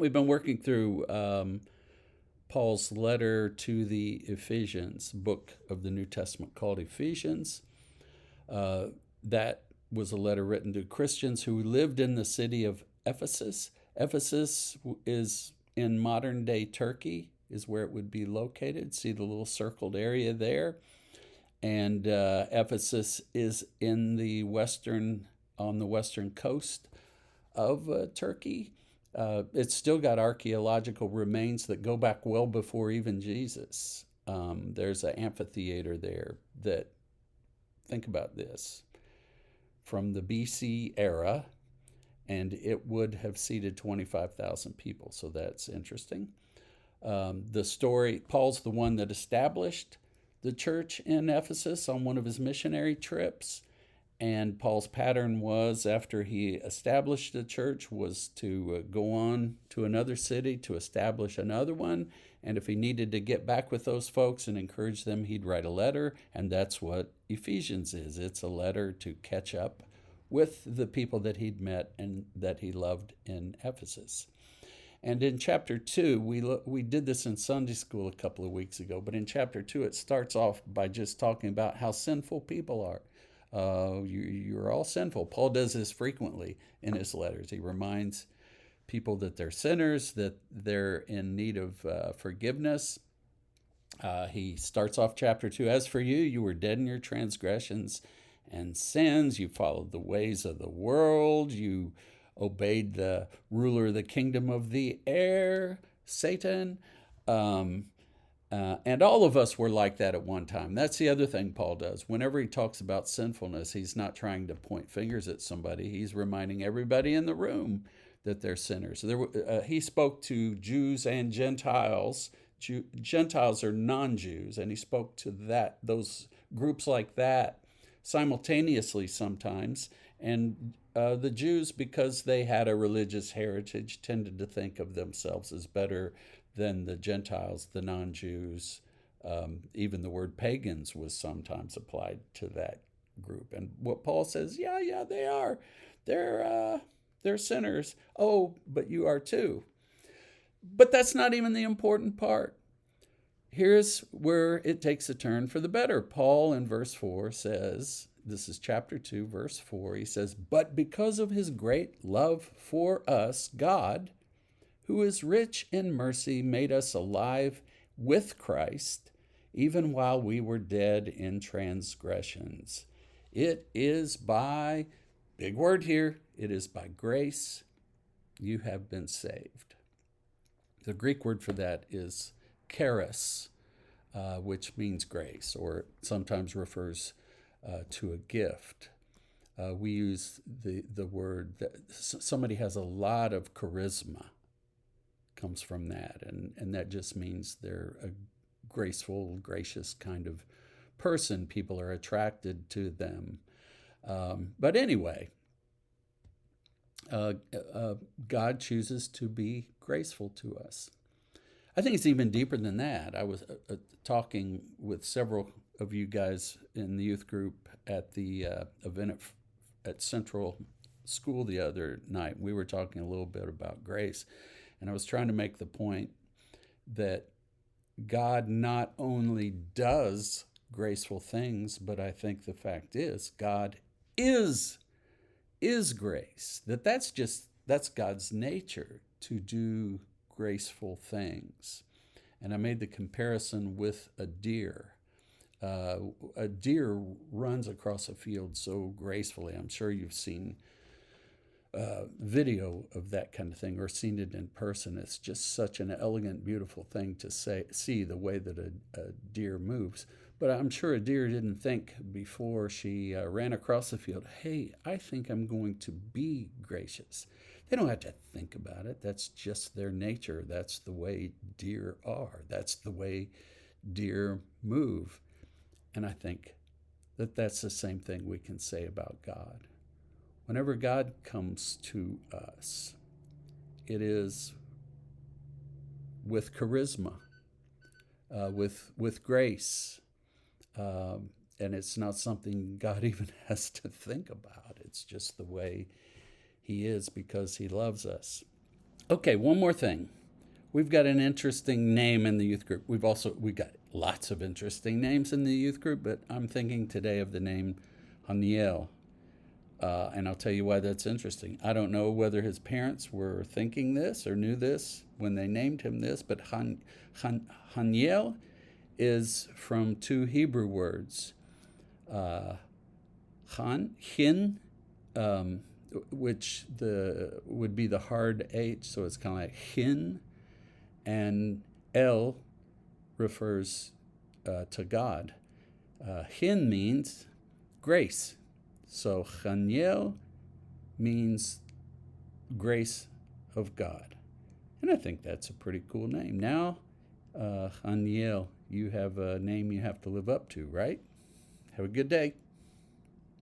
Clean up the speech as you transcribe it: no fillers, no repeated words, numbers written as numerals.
We've been working through Paul's letter to the Ephesians, book of the New Testament called Ephesians. That was a letter written to Christians who lived in the city of Ephesus. Ephesus is in modern day Turkey, is where it would be located. See the little circled area there? And Ephesus is in the on the western coast of Turkey. It's still got archaeological remains that go back well before even Jesus. There's an amphitheater there that, think about this, from the BC era, and it would have seated 25,000 people. So that's interesting. The story, Paul's the one that established the church in Ephesus on one of his missionary trips. And Paul's pattern was, after he established the church, was to go on to another city to establish another one. And if he needed to get back with those folks and encourage them, he'd write a letter. And that's what Ephesians is. It's a letter to catch up with the people that he'd met and that he loved in Ephesus. And in chapter 2, we did this in Sunday school a couple of weeks ago, but in chapter 2, it starts off by just talking about how sinful people are. You're all sinful. Paul does this frequently in his letters. He reminds people that they're sinners, that they're in need of forgiveness. He starts off chapter 2, as for you, you were dead in your transgressions and sins. You followed the ways of the world. You obeyed the ruler of the kingdom of the air, Satan. And all of us were like that at one time. That's the other thing Paul does. Whenever he talks about sinfulness, he's not trying to point fingers at somebody. He's reminding everybody in the room that they're sinners. He spoke to Jews and Gentiles. Gentiles are non-Jews, and he spoke to those groups like that simultaneously sometimes. And the Jews, because they had a religious heritage, tended to think of themselves as better than the Gentiles, the non-Jews. Even the word pagans was sometimes applied to that group. And what Paul says, yeah, they are. They're sinners. Oh, but you are too. But that's not even the important part. Here's where it takes a turn for the better. Paul in verse 4 says, this is chapter 2, verse 4, he says, but because of his great love for us, God, who is rich in mercy, made us alive with Christ, even while we were dead in transgressions. It is by, big word here, it is by grace you have been saved. The Greek word for that is charis, which means grace, or sometimes refers to a gift. We use the word that somebody has a lot of charisma, comes from that, and that just means they're a graceful, gracious kind of person. People are attracted to them. But anyway, God chooses to be graceful to us. I think it's even deeper than that. I was talking with several of you guys in the youth group at the event at Central School the other night. We were talking a little bit about grace, and I was trying to make the point that God not only does graceful things, but I think the fact is God is grace. That's God's nature to do graceful things. And I made the comparison with a deer. A deer runs across a field so gracefully. I'm sure you've seen video of that kind of thing or seen it in person. It's just such an elegant, beautiful thing to see the way that a deer moves. But I'm sure a deer didn't think before she ran across the field, hey, I think I'm going to be gracious. They don't have to think about it. That's just their nature. That's the way deer are. That's the way deer move. And I think that that's the same thing we can say about God. Whenever God comes to us, it is with charisma, with grace, and it's not something God even has to think about. It's just the way he is because he loves us. Okay, one more thing. We've got an interesting name in the youth group. We got lots of interesting names in the youth group, but I'm thinking today of the name Haniel. And I'll tell you why that's interesting. I don't know whether his parents were thinking this or knew this when they named him this, but Haniel is from two Hebrew words. Hin, which would be the hard H, so it's kind of like hin, and El refers to God. Hin means grace. So Chaniel means grace of God. And I think that's a pretty cool name. Now, Chaniel, you have a name you have to live up to, right? Have a good day.